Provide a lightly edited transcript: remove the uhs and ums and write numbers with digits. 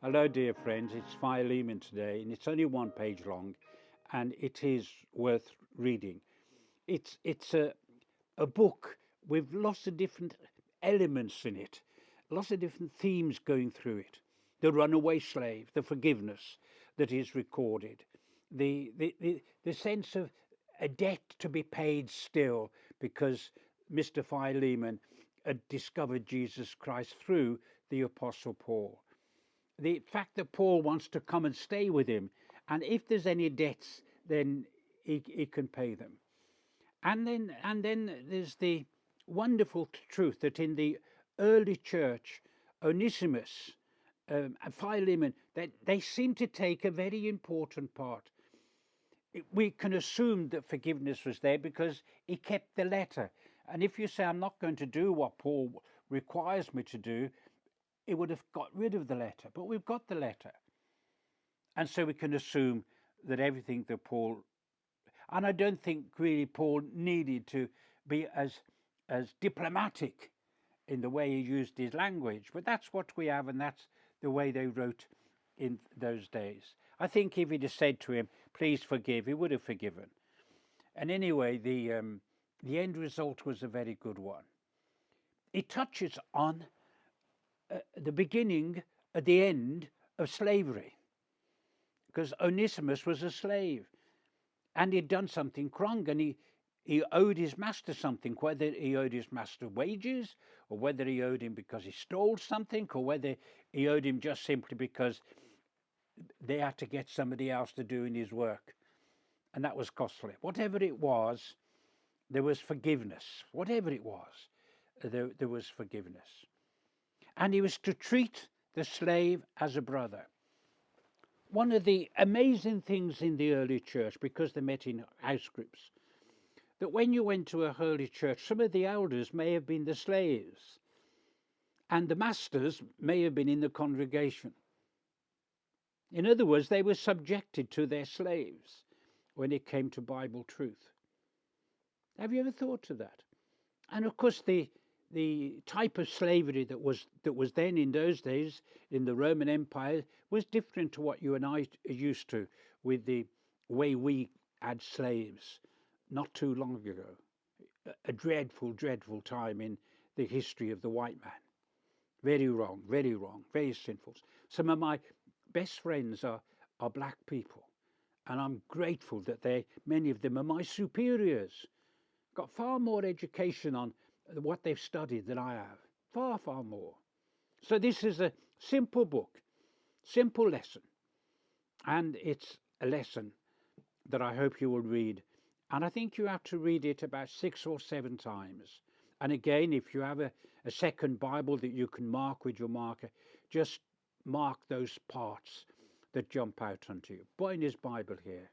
Hello, dear friends. It's Philemon today, and it's only one page long, and it is worth reading. It's a book with lots of different elements in it, lots of different themes going through it. The runaway slave, the forgiveness that is recorded, the sense of a debt to be paid still because Mr. Philemon had discovered Jesus Christ through the Apostle Paul, the fact that Paul wants to come and stay with him, and if there's any debts, then he can pay them. And then there's the wonderful truth that in the early church, Onesimus and Philemon, that they seem to take a very important part. We can assume that forgiveness was there because he kept the letter. And if you say, I'm not going to do what Paul requires me to do, it would have got rid of the letter. But we've got the letter. And so we can assume that everything that Paul, and I don't think really Paul needed to be as diplomatic in the way he used his language, but that's what we have, and that's the way they wrote in those days. I think if he'd have said to him, please forgive, he would have forgiven. And anyway, the end result was a very good one. It touches on the beginning, at the end of slavery, because Onesimus was a slave and he'd done something wrong, and he owed his master something, whether he owed his master wages, or whether he owed him because he stole something, or whether he owed him just simply because they had to get somebody else to do in his work, and that was costly. Whatever it was, there was forgiveness. Whatever it was, there was forgiveness. And he was to treat the slave as a brother. One of the amazing things in the early church, because they met in house groups, that when you went to a early church, some of the elders may have been the slaves, and the masters may have been in the congregation. In other words, they were subjected to their slaves when it came to Bible truth. Have you ever thought of that? And of course, the type of slavery that was then in those days in the Roman Empire was different to what you and I are used to with the way we had slaves not too long ago. A dreadful, dreadful time in the history of the white man. Very wrong, very sinful. Some of my best friends are black people, and I'm grateful that many of them are my superiors. Got far more education on what they've studied than I have. Far, far more. So this is a simple book, simple lesson. And it's a lesson that I hope you will read. And I think you have to read it about 6 or 7 times. And again, if you have a second Bible that you can mark with your marker, just mark those parts that jump out onto you. Boyne's Bible here.